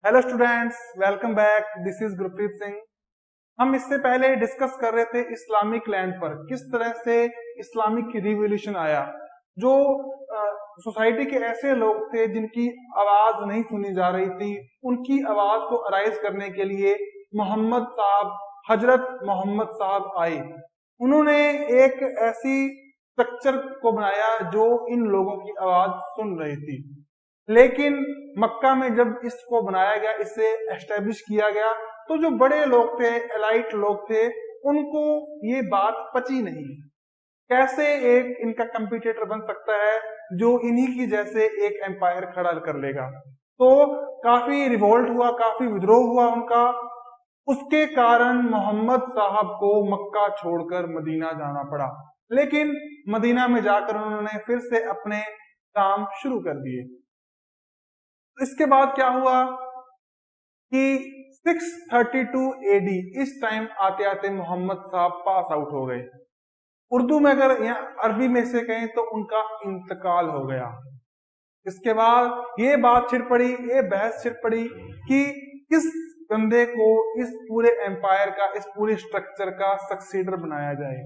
Hello students, welcome back. This is Gurpreet Singh. हम इससे पहले डिस्कस कर रहे थे इस्लामिक लैंड पर किस तरह से इस्लामिक रिवॉल्यूशन आया। जो सोसाइटी के ऐसे लोग थे जिनकी आवाज नहीं सुनी जा रही थी, उनकी आवाज को अराइज करने के लिए मोहम्मद साहब, हजरत मोहम्मद साहब आए। उन्होंने एक ऐसी स्ट्रक्चर को बनाया जो इन लोगों की आवाज सुन रही थी। लेकिन मक्का में जब इसको बनाया गया, इसे एस्टेब्लिश किया गया, तो जो बड़े लोग थे, एलाइट लोग थे, उनको ये बात पची नहीं। कैसे एक इनका कंपटीटर बन सकता है जो इन्हीं की जैसे एक एम्पायर खड़ा कर लेगा। तो काफी रिवोल्ट हुआ, काफी विद्रोह हुआ उनका। उसके कारण मोहम्मद साहब को मक्का छोड़कर मदीना जाना पड़ा। लेकिन मदीना में जाकर उन्होंने फिर से अपने काम शुरू कर दिए। इसके बाद क्या हुआ कि 632 एडी इस टाइम आते आते मोहम्मद साहब पास आउट हो गए। उर्दू में अगर यहाँ अरबी में से कहें तो उनका इंतकाल हो गया। इसके बाद ये बात छिड़ पड़ी, ये बहस छिड़ पड़ी कि किस बंदे को इस पूरे एम्पायर का, इस पूरे स्ट्रक्चर का सक्सीडर बनाया जाए।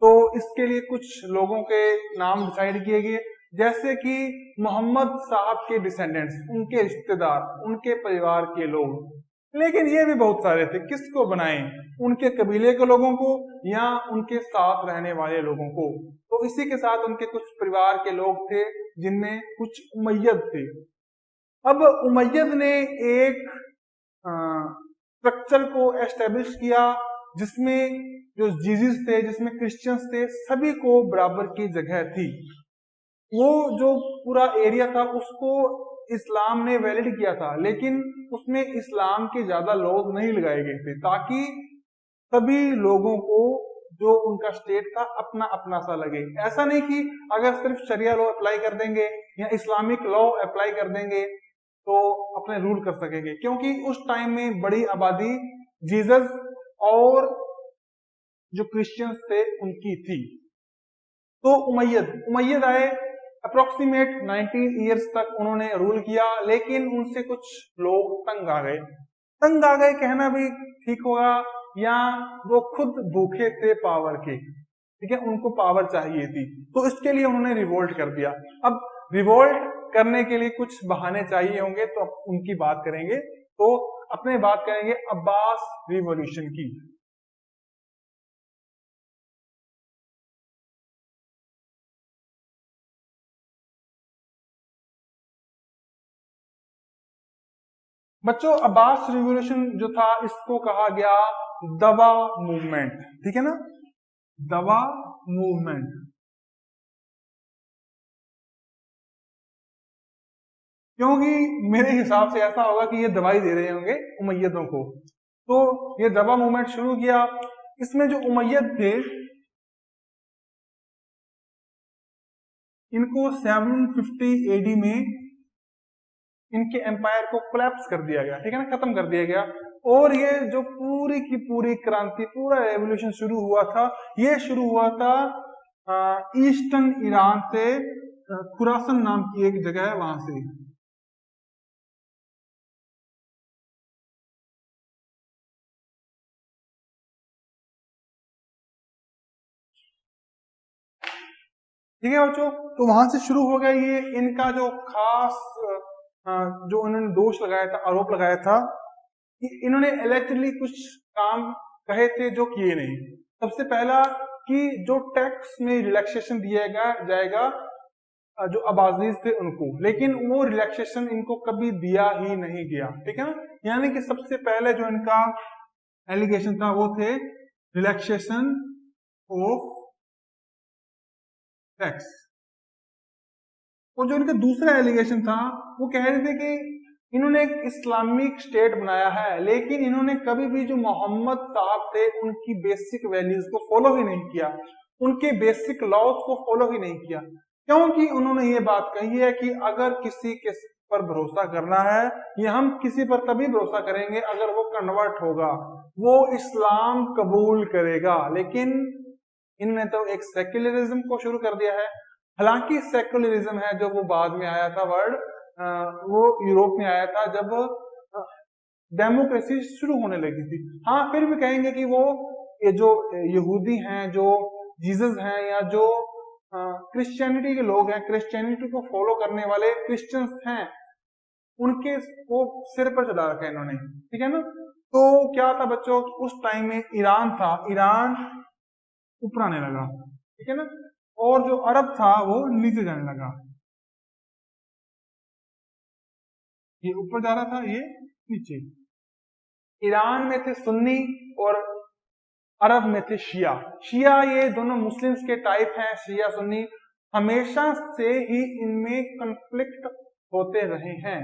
तो इसके लिए कुछ लोगों के नाम डिसाइड किए गए, जैसे कि मोहम्मद साहब के डिसेंडेंट्स, उनके रिश्तेदार, उनके परिवार के लोग। लेकिन ये भी बहुत सारे थे, किसको बनाएं, उनके कबीले के लोगों को या उनके साथ रहने वाले लोगों को। तो इसी के साथ उनके कुछ परिवार के लोग थे जिनमें कुछ उमैयद थे। अब उमैयद ने एक स्ट्रक्चर को एस्टेब्लिश किया जिसमें जो जीजिस थे, जिसमें क्रिश्चियंस थे, सभी को बराबर की जगह थी। वो जो पूरा एरिया था उसको इस्लाम ने वैलिड किया था, लेकिन उसमें इस्लाम के ज्यादा लॉज नहीं लगाए गए थे, ताकि सभी लोगों को जो उनका स्टेट था अपना अपना सा लगे। ऐसा नहीं कि अगर सिर्फ शरिया लॉ अप्लाई कर देंगे या इस्लामिक लॉ अप्लाई कर देंगे तो अपने रूल कर सकेंगे, क्योंकि उस टाइम में बड़ी आबादी जीसस और जो क्रिश्चियंस थे उनकी थी। तो उमैयद आए, अप्रोक्सीमेट 90 इयर्स तक उन्होंने रूल किया। लेकिन उनसे कुछ लोग तंग आ गए कहना भी ठीक होगा, या वो खुद भूखे थे पावर के, ठीक है, उनको पावर चाहिए थी, तो इसके लिए उन्होंने रिवोल्ट कर दिया। अब रिवोल्ट करने के लिए कुछ बहाने चाहिए होंगे, तो उनकी बात करेंगे। तो अपने बात करेंगे अब्बास रिवॉल्यूशन की। बच्चों, अब्बास रिवॉल्यूशन जो था इसको कहा गया दवा मूवमेंट, ठीक है ना, दवा मूवमेंट। क्योंकि मेरे हिसाब से ऐसा होगा कि ये दवाई दे रहे होंगे उमैयदों को, तो ये दवा मूवमेंट शुरू किया। इसमें जो उमैयद थे इनको 750 एडी में इनके एम्पायर को कोलैप्स कर दिया गया, ठीक है ना, खत्म कर दिया गया। और ये जो पूरी की पूरी क्रांति, पूरा रेवोल्यूशन शुरू हुआ था, ये शुरू हुआ था ईस्टर्न ईरान से, खुरासन नाम की एक जगह है वहां से। ठीक है बच्चों, तो वहां से शुरू हो गया ये इनका जो खास जो इन्होंने दोष लगाया था, आरोप लगाया था कि इन्होंने इलेक्ट्रली कुछ काम कहे थे जो किए नहीं। सबसे पहला कि जो टैक्स में रिलैक्सेशन दिया जाएगा जो अबाजीज थे उनको, लेकिन वो रिलैक्सेशन इनको कभी दिया ही नहीं गया, ठीक है ना। यानी कि सबसे पहले जो इनका एलिगेशन था वो थे रिलैक्सेशन ऑफ टैक्स। और जो इनका दूसरा एलिगेशन था वो कह रहे थे कि इन्होंने एक इस्लामिक स्टेट बनाया है, लेकिन इन्होंने कभी भी जो मोहम्मद साहब थे उनकी बेसिक वैल्यूज को फॉलो ही नहीं किया, उनके बेसिक लॉज को फॉलो ही नहीं किया। क्योंकि उन्होंने ये बात कही है कि अगर किसी के पर भरोसा करना है, या हम किसी पर तभी भरोसा करेंगे अगर वो कन्वर्ट होगा, वो इस्लाम कबूल करेगा। लेकिन इनने तो एक सेक्युलरिज्म को शुरू कर दिया है। हालांकि सेक्युलरिज्म है जो वो बाद में आया था वर्ड, वो यूरोप में आया था जब डेमोक्रेसी शुरू होने लगी थी। हाँ, फिर भी कहेंगे कि वो ये जो यहूदी हैं, जो जीसस हैं, या जो क्रिश्चियनिटी के लोग हैं, क्रिश्चियनिटी को फॉलो करने वाले क्रिश्चियंस हैं, उनके वो सिर पर चढ़ा रखा है इन्होंने, ठीक है ना। तो क्या था बच्चों, उस टाइम में ईरान था, ईरान ऊपर आने लगा, ठीक है ना, और जो अरब था वो नीचे जाने लगा। ये ऊपर जा रहा था, ये नीचे। ईरान में थे सुन्नी और अरब में थे शिया। शिया ये दोनों मुस्लिम्स के टाइप हैं, शिया सुन्नी। हमेशा से ही इनमें कन्फ्लिक्ट होते रहे हैं,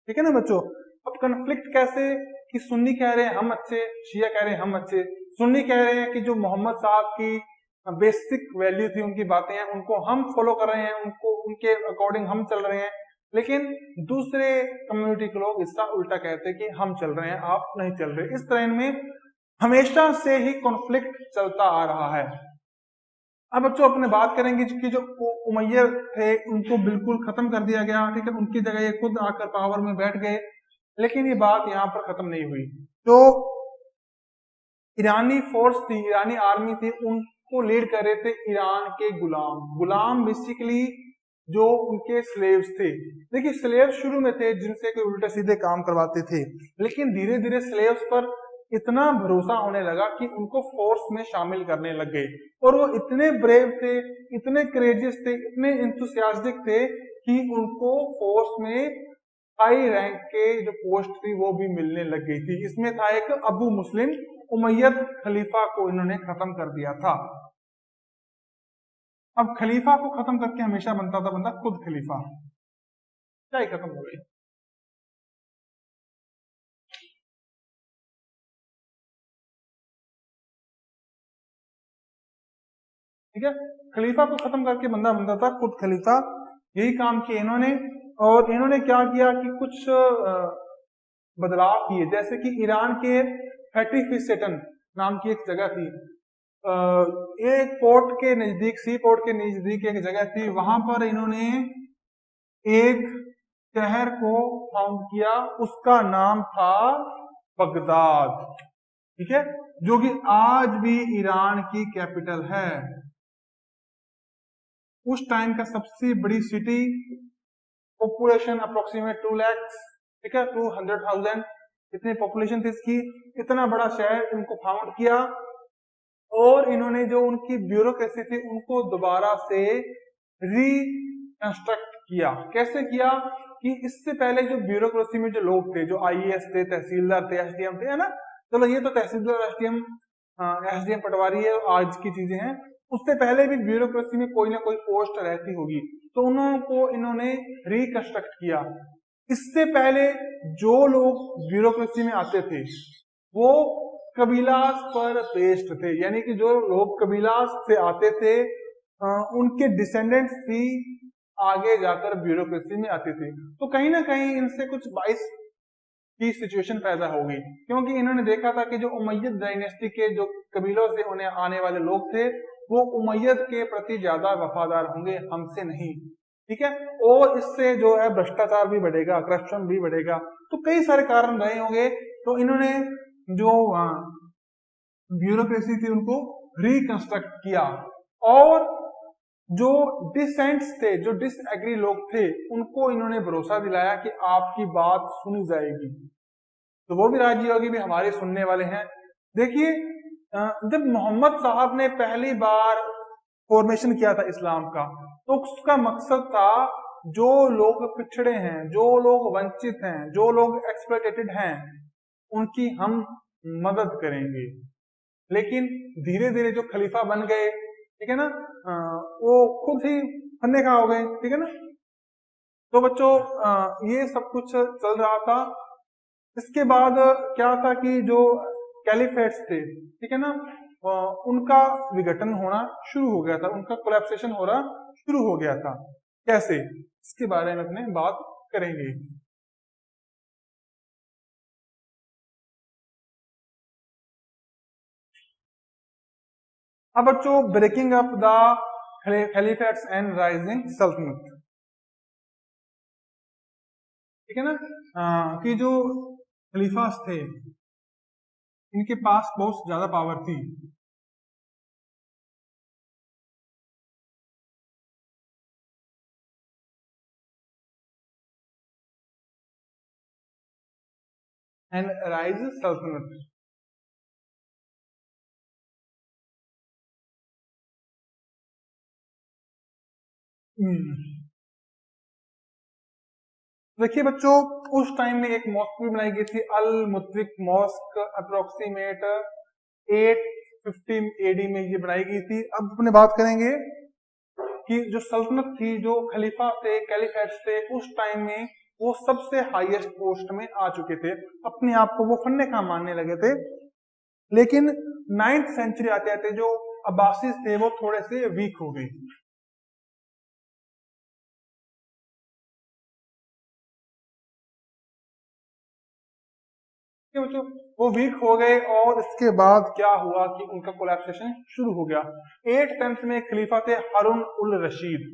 ठीक है ना बच्चों। अब कन्फ्लिक्ट कैसे, कि सुन्नी कह रहे हैं हम अच्छे, शिया कह रहे हैं हम अच्छे। सुन्नी कह रहे हैं कि जो मोहम्मद साहब की बेसिक वैल्यू थी, उनकी बातें हैं, उनको हम फॉलो कर रहे हैं, उनको उनके अकॉर्डिंग हम चल रहे हैं। लेकिन दूसरे कम्युनिटी के लोग इसका उल्टा कहते हैं कि हम चल रहे हैं, आप नहीं चल रहे। इस तरह में हमेशा से ही कॉन्फ्लिक्ट चलता आ रहा है। अब बच्चों अपने बात करेंगे कि जो उमैयद थे उनको बिल्कुल खत्म कर दिया गया, ठीक है, उनकी जगह ये खुद आकर पावर में बैठ गए। लेकिन ये बात यहाँ पर खत्म नहीं हुई। जो ईरानी फोर्स थी, ईरानी आर्मी थी, उनको लीड कर रहे थे ईरान के गुलाम। गुलाम बेसिकली जो उनके स्लेव्स थे। देखिए स्लेव्स शुरू में थे जिनसे कोई उल्टे सीधे काम करवाते थे, लेकिन धीरे धीरे स्लेव्स पर इतना भरोसा होने लगा कि उनको फोर्स में शामिल करने लग गए। और वो इतने ब्रेव थे, इतने करेजियस थे, इतने इंथुसियास्टिक थे कि उनको फोर्स में हाई रैंक के जो पोस्ट थी वो भी मिलने लग गई थी। इसमें था एक अबू मुस्लिम, उमैयद खलीफा को इन्होंने खत्म कर दिया था। अब खलीफा को खत्म करके हमेशा बनता था बंदा खुद खलीफा, क्या ही खत्म हो गई। ठीक है, खलीफा को खत्म करके बंदा बनता था खुद खलीफा। यही काम किया इन्होंने। और इन्होंने क्या किया कि कुछ बदलाव किए, जैसे कि ईरान के फैटिफिसेटन नाम की एक जगह थी, एक पोर्ट के नजदीक, सी पोर्ट के नजदीक एक जगह थी, वहां पर इन्होंने एक शहर को फाउंड किया, उसका नाम था बगदाद, ठीक है, जो कि आज भी ईरान की कैपिटल है। उस टाइम का सबसे बड़ी सिटी, पॉपुलेशन अप्रोक्सीमेट 2 लाख, ठीक है, 200,000 इतनी पॉपुलेशन थी इसकी। इतना बड़ा शहर इनको फाउंड किया, और इन्होंने जो उनकी ब्यूरोक्रेसी थी उनको दोबारा से रिकंस्ट्रक्ट किया। कैसे किया कि इससे पहले जो ब्यूरोक्रेसी में जो लोग थे, जो आईएएस थे, तहसीलदार थे, एसडीएम थे, है ना, चलो ये तो तहसीलदार, एसडीएम, एसडीएम पटवारी है, आज की चीजें हैं। उससे पहले भी ब्यूरोक्रेसी में कोई ना कोई पोस्ट रहती होगी, तो उनको इन्होंने रिकंस्ट्रक्ट किया। इससे पहले जो लोग ब्यूरोक्रेसी में आते थे वो कबीलास पर बेस्ड थे, यानी कि जो लोग कबीलास से आते थे उनके डिसेंडेंट्स भी आगे जाकर ब्यूरोक्रेसी में आते थे। तो कहीं ना कहीं इनसे कुछ बाइस की सिचुएशन पैदा हो गई, क्योंकि इन्होंने देखा था कि जो उमैयद डायनेस्टी के जो कबीलों से उन्हें आने वाले लोग थे वो उमैयद के प्रति ज्यादा वफादार होंगे, हमसे नहीं, ठीक है, और इससे जो है भ्रष्टाचार भी बढ़ेगा, करप्शन भी बढ़ेगा, तो कई सारे कारण रहे होंगे। तो इन्होंने जो ब्यूरोक्रेसी थी उनको रिकंस्ट्रक्ट किया, और जो डिसेंट्स थे, जो डिसएग्री लोग थे, उनको इन्होंने भरोसा दिलाया कि आपकी बात सुनी जाएगी, तो वो भी राजी होगी भी हमारे सुनने वाले हैं। देखिए जब मोहम्मद साहब ने पहली बार फॉर्मेशन किया था इस्लाम का, तो उसका मकसद था जो लोग पिछड़े हैं, जो लोग वंचित हैं, जो लोग एक्सप्लॉइटेटेड हैं, उनकी हम मदद करेंगे। लेकिन धीरे धीरे जो खलीफा बन गए, ठीक है ना, वो खुद ही फन्ने का हो गए, ठीक है ना। तो बच्चों ये सब कुछ चल रहा था। इसके बाद क्या था कि जो कैलिफेट्स थे, ठीक है ना, उनका विघटन होना शुरू हो गया था, उनका कोलैप्सेशन हो रहा शुरू हो गया था। कैसे, इसके बारे में अपने बात करेंगे। अब बच्चों breaking up the caliphates and rising sultanate. ठीक है ना, कि जो खलीफास थे इनके पास बहुत ज्यादा पावर थी। एंड राइज सल्तनत। देखिए बच्चों, उस टाइम में एक मॉस्क भी बनाई गई थी, अल मुत्रिक मॉस्क, अप्रोक्सीमेट 850 एडी में ये बनाई गई थी। अब अपने बात करेंगे कि जो सल्तनत थी, जो खलीफा थे, कैलिफेट्स थे, उस टाइम में वो सबसे हाईएस्ट पोस्ट में आ चुके थे, अपने आप को वो फन्ने का मानने लगे थे। लेकिन 9th सेंचुरी आते आते जो अब्बासीज थे वो थोड़े से वीक हो गए। बच्चों वो वीक हो गए और इसके बाद क्या हुआ कि उनका कोलैप्सेशन शुरू हो गया। 8th में खलीफा थे हारून उल रशीद।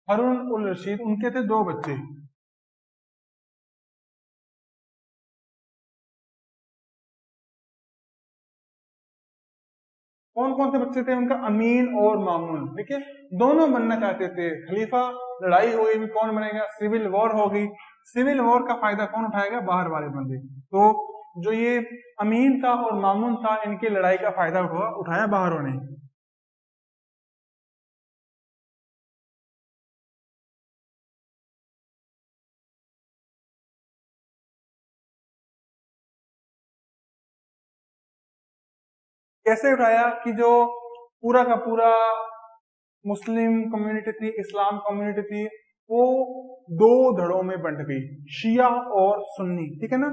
हारून उल रशीद, उनके थे 2 बच्चे। कौन कौन से बच्चे थे उनका? अमीन और मामून। ठीक है, दोनों बनना चाहते थे खलीफा। लड़ाई हो गई, कौन बनेगा? सिविल वॉर हो गई। सिविल वॉर का फायदा कौन उठाएगा? बाहर वाले बंदे। तो जो ये अमीन था और मामून था, इनकी लड़ाई का फायदा उठाया बाहरों ने। कैसे उठाया कि जो पूरा का पूरा मुस्लिम कम्युनिटी थी, इस्लाम कम्युनिटी थी, वो 2 धड़ों में बंट गई, शिया और सुन्नी। ठीक है ना।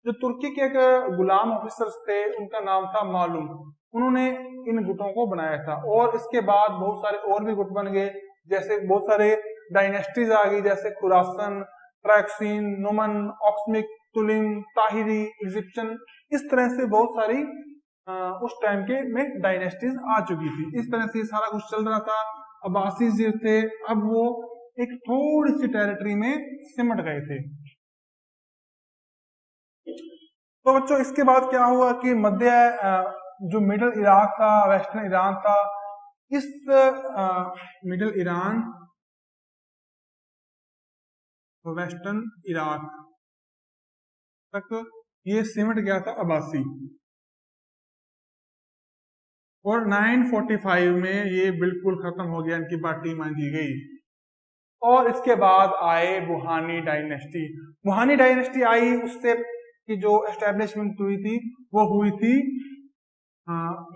जो तुर्की के एक गुलाम ऑफिसर्स थे, उनका नाम था मालूम, उन्होंने इन गुटों को बनाया था। और इसके बाद बहुत सारे और भी गुट बन गए, जैसे बहुत सारे डायनेस्टीज आ गई, जैसे खुरासन, ट्रैक्सीन, नुमन, ऑक्समिक, तुलिम, ताहिरी, इजिप्शियन। इस तरह से बहुत सारी उस टाइम के में डायनेस्टीज आ चुकी थी। इस तरह से सारा कुछ चल रहा था। अब्बासीज जो थे, अब वो एक थोड़ी सी टेरिटरी में सिमट गए थे। तो बच्चों इसके बाद क्या हुआ कि जो मिडल इराक था, वेस्टर्न ईरान था, इस मिडल ईरान, वेस्टर्न इराक तक ये सिमट गया था अब्बासी। और 945 में ये बिल्कुल खत्म हो गया, इनकी बाटी मांगी गई। और इसके बाद आए बुहानी डायनेस्टी। बुहानी डायनेस्टी आई, उससे की जो एस्टेब्लिशमेंट हुई थी वो हुई थी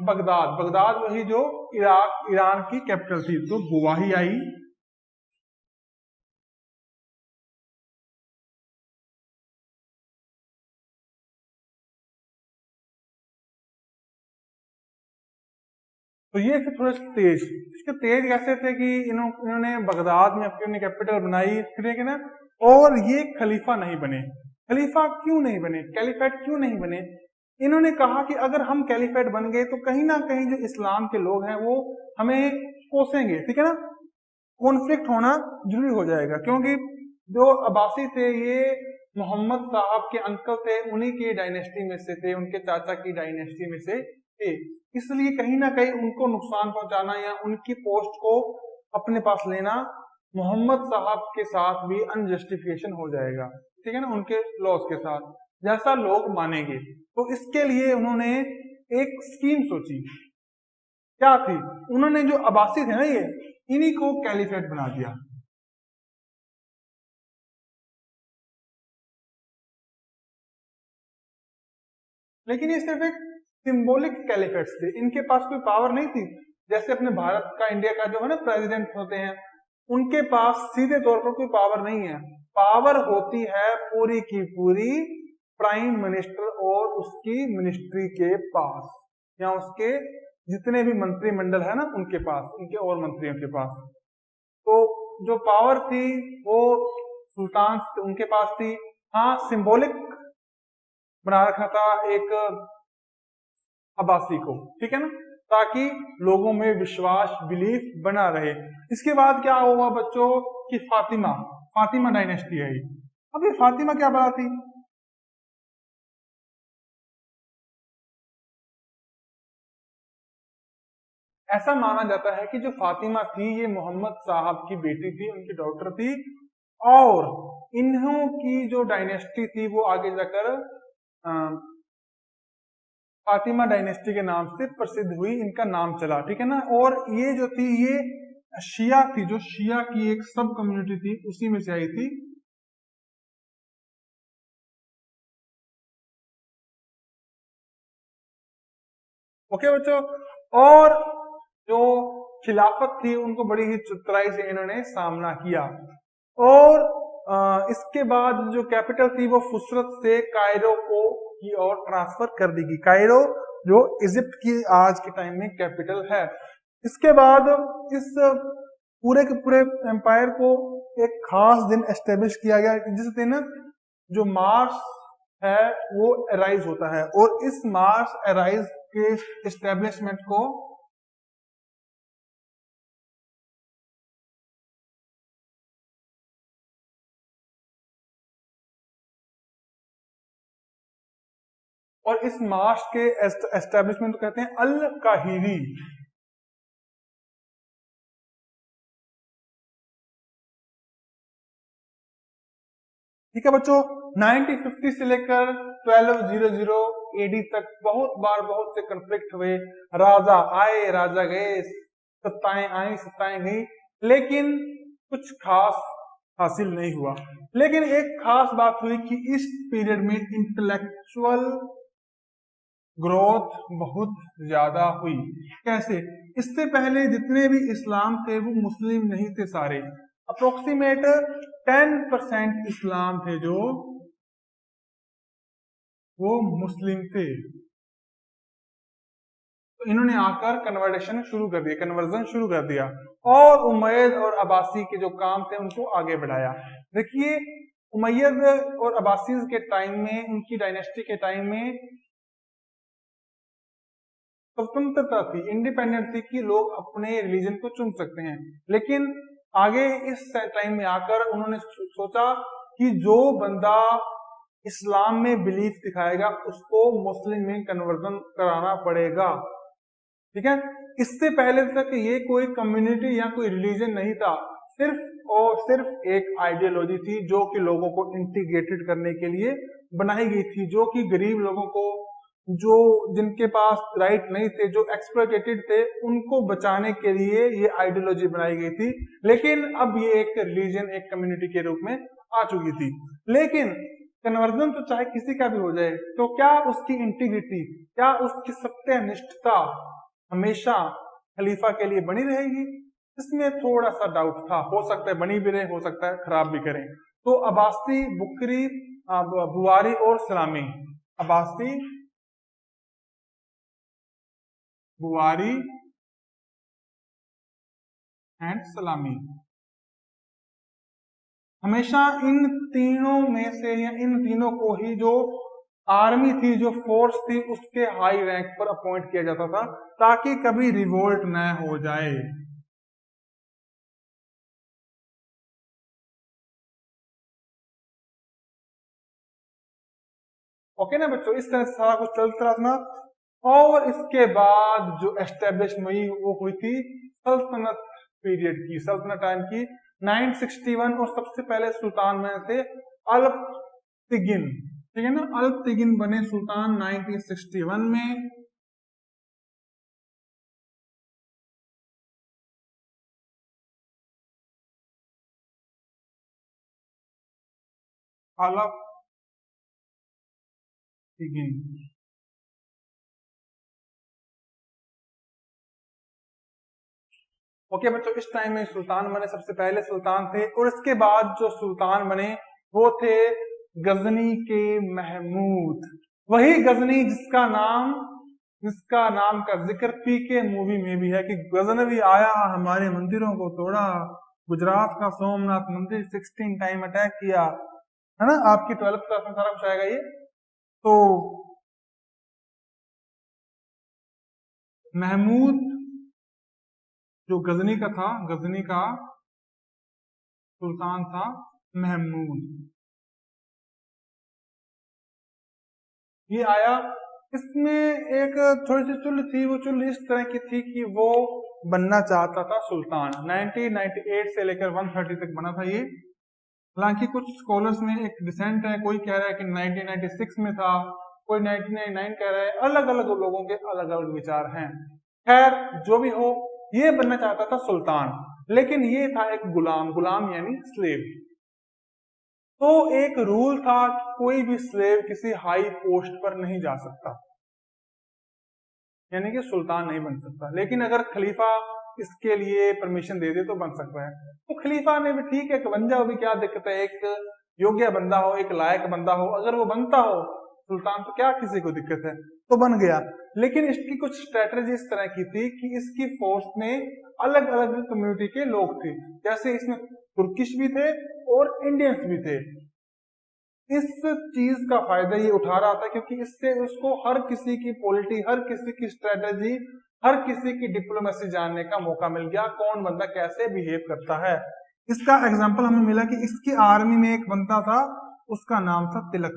बगदाद। बगदाद वही जो इराक ईरान की कैपिटल थी, तो बुवाही आई। तो ये थे थोड़े से तेज। इसके तेज कैसे थे कि इन्होंने बगदाद में अपनी कैपिटल बनाई, ठीक है ना। और ये खलीफा नहीं बने। खलीफा क्यों नहीं बने? कैलिफेट क्यों नहीं बने? इन्होंने कहा कि अगर हम कैलिफेट बन गए तो कहीं ना कहीं जो इस्लाम के लोग हैं वो हमें कोसेंगे, ठीक है ना। कॉन्फ्लिक्ट होना जरूरी हो जाएगा, क्योंकि जो अब्बासी थे ये मोहम्मद साहब के अंकल थे, उन्हीं की डायनेस्टी में से थे, उनके चाचा की डायनेस्टी में से थे। इसलिए कहीं ना कहीं उनको नुकसान पहुंचाना या उनकी पोस्ट को अपने पास लेना मोहम्मद साहब के साथ भी अनजस्टिफिकेशन हो जाएगा, ठीक है ना, उनके लॉस के साथ, जैसा लोग मानेंगे। तो इसके लिए उन्होंने एक स्कीम सोची। क्या थी? उन्होंने जो अब्बासी थे ना, ये इन्हीं को कैलिफेट बना दिया। लेकिन ये सिर्फ एक सिंबॉलिक कैलिफेट्स थे, इनके पास कोई पावर नहीं थी। जैसे अपने भारत का, इंडिया का जो है ना प्रेसिडेंट होते हैं, उनके पास सीधे तौर पर कोई पावर नहीं है। पावर होती है पूरी की पूरी प्राइम मिनिस्टर और उसकी मिनिस्ट्री के पास, या उसके जितने भी मंत्रिमंडल है ना उनके पास, उनके और मंत्रियों के पास। तो जो पावर थी वो सुल्तान उनके पास थी। हाँ, सिंबॉलिक बना रखा था एक अब्बासी को, ठीक है ना। ताकि लोगों में विश्वास, बिलीफ बना रहे। इसके बाद क्या हुआ बच्चों कि फातिमा डायनेस्टी आई। अब ये फातिमा क्या बात थी? ऐसा माना जाता है कि जो फातिमा थी ये मोहम्मद साहब की बेटी थी, उनकी डॉटर थी, और इन्हों की जो डायनेस्टी थी वो आगे जाकर फातिमा डायनेस्टी के नाम से प्रसिद्ध हुई, इनका नाम चला, ठीक है ना। और ये जो थी ये शिया थी, जो शिया की एक सब कम्युनिटी थी उसी में से आई थी। ओके बच्चों, और जो खिलाफत थी उनको बड़ी ही चतुराई से इन्होंने सामना किया। और इसके बाद जो कैपिटल थी वो फुसरत से कायरो को की ओर ट्रांसफर कर दी गई। कायरो जो इजिप्ट की आज के टाइम में कैपिटल है। इसके बाद इस पूरे के पूरे एम्पायर को एक खास दिन एस्टेब्लिश किया गया, जिस दिन जो मार्स है वो अराइज होता है, और इस मार्स अराइज के एस्टेब्लिशमेंट को और इस मार्स के एस्टेब्लिशमेंट को कहते हैं अल काहिरी। ठीक है बच्चों, 1950 से लेकर 1200 एडी तक बहुत बार बहुत से कन्फ्लिक्ट हुए, राजा आए राजा गए, सत्ताएं आई सत्ताएं गई, लेकिन कुछ खास हासिल नहीं हुआ। लेकिन एक खास बात हुई कि इस पीरियड में इंटेलेक्चुअल ग्रोथ बहुत ज्यादा हुई। कैसे? इससे पहले जितने भी इस्लाम थे वो मुस्लिम नहीं थे सारे, अप्रोक्सीमेट 10% इस्लाम थे जो वो मुस्लिम थे। तो इन्होंने आकर कन्वर्शन शुरू कर दिया, और उमैयद और अब्बासी के जो काम थे उनको आगे बढ़ाया। देखिए, उमैयद और अब्बासीज के टाइम में, उनकी डायनेस्टी के टाइम में स्वतंत्रता थी, इंडिपेंडेंट थी कि लोग अपने रिलीजन को चुन सकते हैं। लेकिन आगे इस टाइम में आकर उन्होंने सोचा कि जो बंदा इस्लाम में बिलीफ दिखाएगा उसको मुस्लिम में कन्वर्जन कराना पड़ेगा। ठीक है, इससे पहले तक ये कोई कम्युनिटी या कोई रिलीजन नहीं था, सिर्फ और सिर्फ एक आइडियोलॉजी थी जो कि लोगों को इंटीग्रेटेड करने के लिए बनाई गई थी, जो कि गरीब लोगों को, जो जिनके पास राइट नहीं थे, जो एक्सप्लॉइटेटेड थे, उनको बचाने के लिए ये आइडियोलॉजी बनाई गई थी। लेकिन अब ये एक रिलीजन, एक कम्युनिटी के रूप में आ चुकी थी। लेकिन कन्वर्जन तो चाहे किसी का भी हो जाए, तो क्या उसकी इंटीग्रिटी, क्या उसकी सत्यनिष्ठता हमेशा खलीफा के लिए बनी रहेगी? इसमें थोड़ा सा डाउट था। हो सकता है बनी भी रहे, हो सकता है खराब भी करें। तो अब्बासी, बुकरी, बुआरी और सलामी, अब्बासी, बुआरी एंड सलामी, हमेशा इन तीनों में से या इन तीनों को ही जो आर्मी थी, जो फोर्स थी, उसके हाई रैंक पर अपॉइंट किया जाता था, ताकि कभी रिवोल्ट न हो जाए। ओके ना बच्चों, इस तरह से सारा कुछ चलता रहा था। और इसके बाद जो एस्टेब्लिश हुई वो हुई थी सल्तनत पीरियड की, सल्तनत टाइम की, 961। और सबसे पहले सुल्तान बने थे अल्प तिगिन। ठीक है ना, अल्प तिगिन बने सुल्तान 1961 में। अल्प तिगिन, ओके बच्चों, इस टाइम में सुल्तान बने, सबसे पहले सुल्तान थे। और इसके बाद जो सुल्तान बने वो थे गजनी के महमूद, वही गजनी जिसका नाम का जिक्र पीके मूवी में भी है कि गजनवी आया हमारे मंदिरों को तोड़ा, गुजरात का सोमनाथ मंदिर 16 टाइम अटैक किया, है ना। आपकी 12th क्लास में सारा कुछ आएगा ये। तो महमूद जो गजनी का था, गजनी का सुल्तान था महमूद, ये आया। इसमें एक थोड़ी सी चुल थी, वो चुल इस तरह की थी कि वो बनना चाहता था सुल्तान। 1998 से लेकर 130 तक बना था ये। हालांकि कुछ स्कॉलर्स में एक डिसेंट है, कोई कह रहा है कि 1996 में था, कोई 1999 कह रहा है, अलग अलग लोगों के अलग अलग विचार हैं। खैर जो भी हो, ये बनना चाहता था सुल्तान, लेकिन ये था एक गुलाम, गुलाम यानी स्लेव। तो एक रूल था कि कोई भी स्लेव किसी हाई पोस्ट पर नहीं जा सकता, यानी कि सुल्तान नहीं बन सकता। लेकिन अगर खलीफा इसके लिए परमिशन दे दे तो बन सकता है। तो खलीफा ने भी ठीक है कि बन जाओ, भी क्या दिक्कत है, एक योग्य बंदा हो, एक लायक बंदा हो, अगर वो बनता हो सुल्तान तो क्या किसी को दिक्कत है, तो बन गया। लेकिन इसकी कुछ स्ट्रेटेजी इस तरह की थी कि इसकी फोर्स में अलग अलग कम्युनिटी के लोग थे, जैसे इसमें तुर्किश भी थे और इंडियंस भी थे। इस चीज का फायदा ये उठा रहा था क्योंकि इससे उसको हर किसी की पॉलिटी, हर किसी की स्ट्रेटेजी, हर किसी की डिप्लोमेसी जानने का मौका मिल गया, कौन बंदा कैसे बिहेव करता है। इसका एग्जांपल हमें मिला कि इसकी आर्मी में एक बंदा था, उसका नाम था तिलक।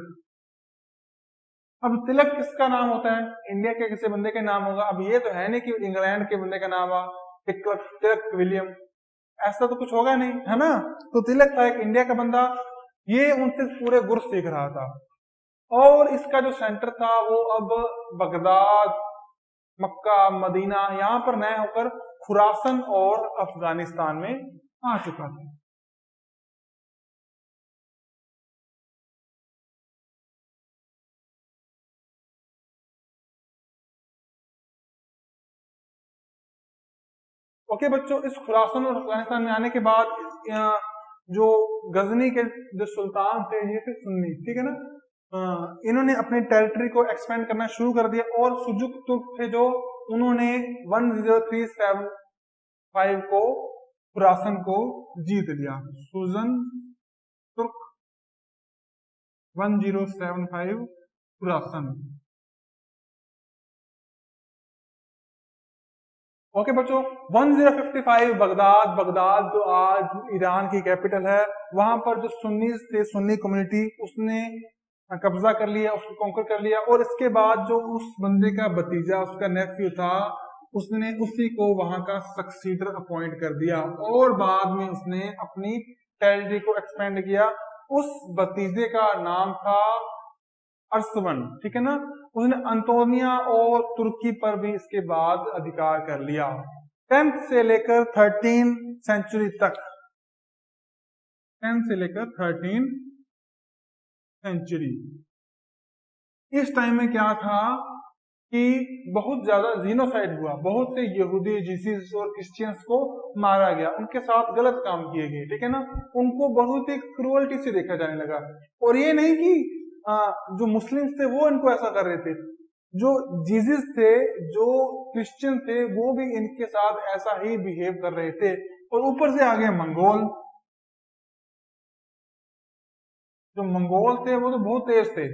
अब तिलक किसका नाम होता है? इंडिया के किसी बंदे के नाम होगा। अब ये तो है नहीं कि इंग्लैंड के बंदे का नाम आ तिलक विलियम, ऐसा तो कुछ होगा नहीं, है ना। तो तिलक था एक इंडिया का बंदा, ये उनसे पूरे गुर सीख रहा था। और इसका जो सेंटर था वो अब बगदाद, मक्का, मदीना, यहां पर नया होकर खुरासन और अफगानिस्तान में आ चुका था। ओके बच्चों, इस खुरासन और अफगानिस्तान में आने के बाद जो गजनी के जो सुल्तान थे ये थे सुन्नी, ठीक है ना। इन्होंने अपने टेरिटरी को एक्सपेंड करना शुरू कर दिया और सुजुक तुर्क थे जो, उन्होंने 1035 को खुरासन को जीत लिया। सुजन तुर्क 1075 खुरासन। ओके बच्चों, 1055 बगदाद, बगदाद जो आज ईरान की कैपिटल है, वहां पर जो सुन्नी थे, सुन्नी कम्युनिटी, उसने कब्जा कर लिया, उसको कॉन्कर कर लिया। और इसके बाद जो उस बंदे का भतीजा, उसका नेफ्यू था, उसने उसी को वहां का सक्सीडर अपॉइंट कर दिया और बाद में उसने अपनी टेरिटरी को एक्सपेंड किया। उस भतीजे का नाम था अरसवन, ठीक है ना। उसने अंतोनिया और तुर्की पर भी इसके बाद अधिकार कर लिया। 10th से लेकर 13 सेंचुरी तक, 10 से लेकर 13 सेंचुरी, इस टाइम में क्या था कि बहुत ज्यादा जीनोसाइड हुआ, बहुत से यहूदी, जीसीस और क्रिश्चियंस को मारा गया, उनके साथ गलत काम किए गए, ठीक है ना। उनको बहुत ही क्रूअल्टी से देखा जाने लगा। और ये नहीं कि जो मुस्लिम्स थे वो इनको ऐसा कर रहे थे, जो जीसस थे, जो क्रिश्चियन थे, वो भी इनके साथ ऐसा ही बिहेव कर रहे थे। और ऊपर से आ गए मंगोल। जो मंगोल थे वो तो बहुत तेज थे,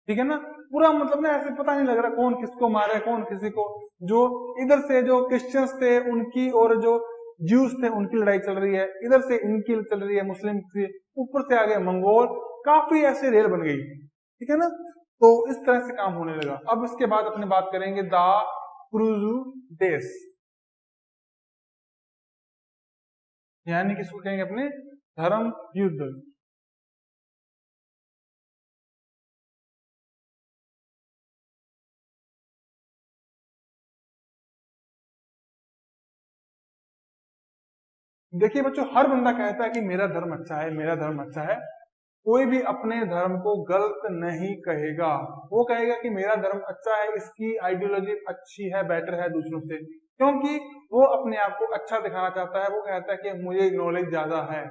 ठीक है ना। पूरा मतलब ना ऐसे पता नहीं लग रहा कौन किसको मारे, कौन किसी को। जो इधर से जो क्रिश्चियंस थे उनकी और जो ज्यूस थे उनकी लड़ाई चल रही है, इधर से इनकी चल रही है मुस्लिम की, ऊपर से आ गए मंगोल, काफी ऐसे रेल बन गई, ठीक है ना। तो इस तरह से काम होने लगा। अब इसके बाद अपने बात करेंगे द क्रूज़ेड्स, यानी किसको कहेंगे अपने धर्म युद्ध। देखिए बच्चों, हर बंदा कहता है कि मेरा धर्म अच्छा है, मेरा धर्म अच्छा है। कोई भी अपने धर्म को गलत नहीं कहेगा, वो कहेगा कि मेरा धर्म अच्छा है, इसकी आइडियोलॉजी अच्छी है, बेटर है दूसरों से, क्योंकि वो अपने आप को अच्छा दिखाना चाहता है। वो कहता है कि मुझे नॉलेज ज्यादा है,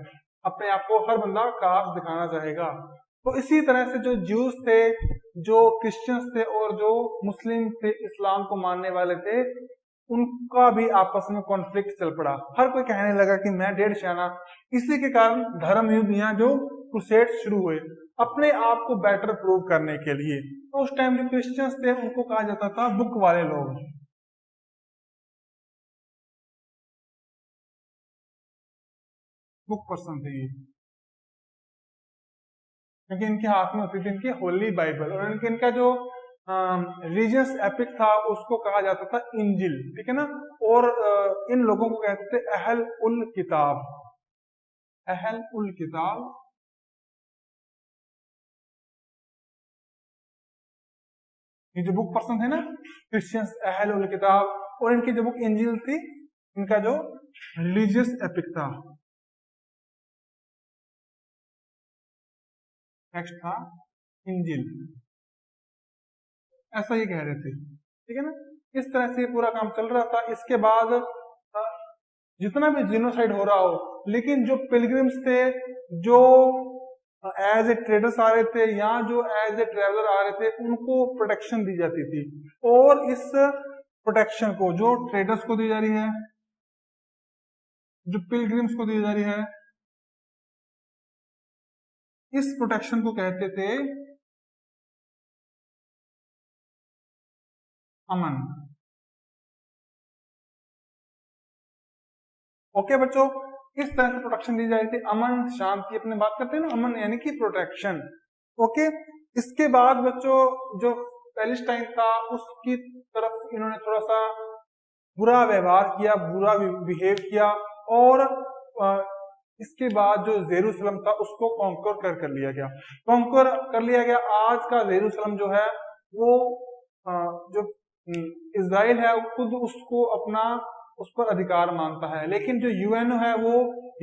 अपने आप को हर बंदा खास दिखाना चाहेगा। तो इसी तरह से जो ज्यूस थे, जो क्रिश्चियंस थे और जो मुस्लिम थे, इस्लाम को मानने वाले थे, उनका भी आपस में कॉन्फ्लिक्ट चल पड़ा। हर कोई कहने लगा कि मैं डेढ़ शाना। इसी के कारण धर्म युद्ध यहाँ जो क्रूसेड शुरू हुए, अपने आप को बेटर प्रूव करने के लिए। तो उस टाइम जो क्रिश्चियंस थे उनको कहा जाता था बुक वाले लोग, बुक पर्सन थे ये, क्योंकि इनके हाथ में होती थी इनकी होली बाइबल, और इनका जो रिलीजियस एपिक था उसको कहा जाता था इंजिल, ठीक है ना। और इन लोगों को कहते थे अहल उल किताब, अहल उल किताब। ये जो बुक पर्सन थे ना क्रिश्चियंस, अहल उल किताब, और इनकी जो बुक इंजिल थी, इनका जो रिलीजियस एपिक था, टेक्स्ट था इंजिल, ऐसा ये कह रहे थे, ठीक है ना। इस तरह से पूरा काम चल रहा था। इसके बाद जितना भी जिनोसाइड हो रहा हो, लेकिन जो पिलग्रिम्स थे, जो एज ए ट्रेडर्स आ रहे थे या जो एज ए ट्रेवलर आ रहे थे, उनको प्रोटेक्शन दी जाती थी। और इस प्रोटेक्शन को जो ट्रेडर्स को दी जा रही है, जो पिलग्रिम्स को दी जा रही है, इस प्रोटेक्शन को कहते थे अमन। ओके बच्चों, इस तरह से प्रोटेक्शन दी जा रही थी, अमन शांति, अपने बात करते हैं ना, अमन यानी कि प्रोटेक्शन। ओके, इसके बाद बच्चों जो पैलेस्टाइन था उसकी तरफ इन्होंने थोड़ा सा बुरा व्यवहार किया, बुरा बिहेव किया, और इसके बाद जो जेरूसलम था उसको कॉन्कर कर लिया गया, कॉन्कर कर लिया गया। आज का जेरूसलम जो है वो जो इजराइल है खुद उसको अपना उस पर अधिकार मानता है, लेकिन जो यूएनओ है वो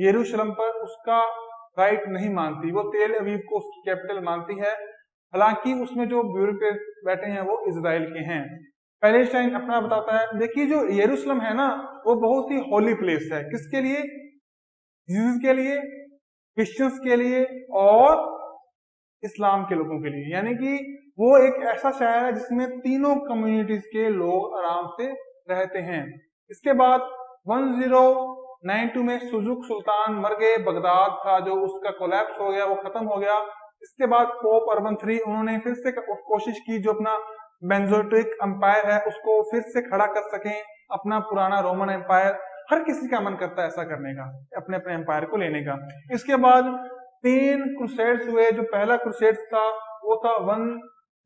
यरूशलेम पर उसका राइट नहीं मानती, वो तेल अवीव को उसकी कैपिटल मानती है, हालांकि उसमें जो ब्यूरोक्रेट बैठे हैं वो इजराइल के हैं। पैलेस्टाइन अपना बताता है, देखिए जो यरूशलेम है ना वो बहुत ही होली प्लेस है, किसके लिए, जीसस के लिए, क्रिश्चियंस के लिए और इस्लाम के लोगों के लिए, यानी कि वो एक ऐसा शहर है जिसमें तीनों कम्युनिटीज के लोग आराम से रहते हैं। इसके बाद 1092 में सुजुक सुल्तान मर गए, बगदाद था जो उसका कोलैप्स हो गया, वो खत्म हो गया। इसके बाद पोप अर्बन III उन्होंने फिर से कोशिश की जो अपना बेंजोटिक एम्पायर है उसको फिर से खड़ा कर सकें, अपना पुराना रोमन एम्पायर। हर किसी का मन करता है ऐसा करने का, अपने अपने एम्पायर को लेने का। इसके बाद 3 क्रूसेड्स हुए। जो पहला क्रूसेड्स था वो था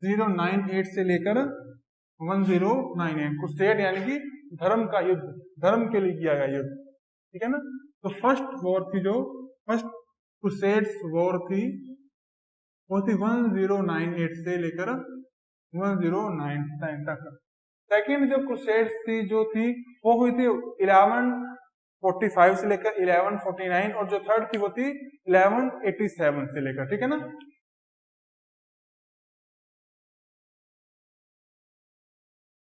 1098 से लेकर 1098, क्रूसेड यानी कि धर्म का युद्ध, धर्म के लिए किया गया युद्ध, ठीक है ना। तो फर्स्ट वॉर थी, जो फर्स्ट क्रूसेड्स वॉर थी वो थी 1098 से लेकर 1099 तक। सेकेंड जो क्रूसेड्स थी जो थी वो हुई थी 1145 से लेकर 1149, और जो थर्ड थी वो थी 1187 से लेकर, ठीक है ना।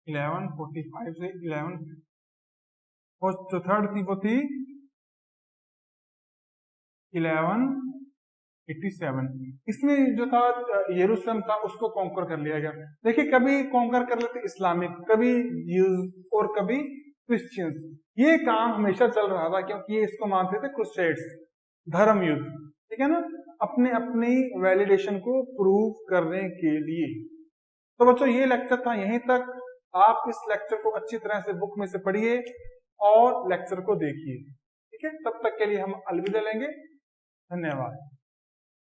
1145 से 11, और जो थर्ड थी वो थी 1187। इसमें जो था यरूशलेम था उसको कॉन्कर कर लिया गया। देखिए कभी कॉन्कर कर लेते इस्लामिक, कभी यूज और कभी क्रिश्चियंस, ये काम हमेशा चल रहा था क्योंकि ये इसको मानते थे क्रूसेड्स, धर्म युद्ध, ठीक है ना, अपने अपनी वैलिडेशन को प्रूव करने के लिए। तो बच्चों ये लेक्चर था यहीं तक। आप इस लेक्चर को अच्छी तरह से बुक में से पढ़िए और लेक्चर को देखिए, ठीक है। तब तक के लिए हम अलविदा लेंगे, धन्यवाद।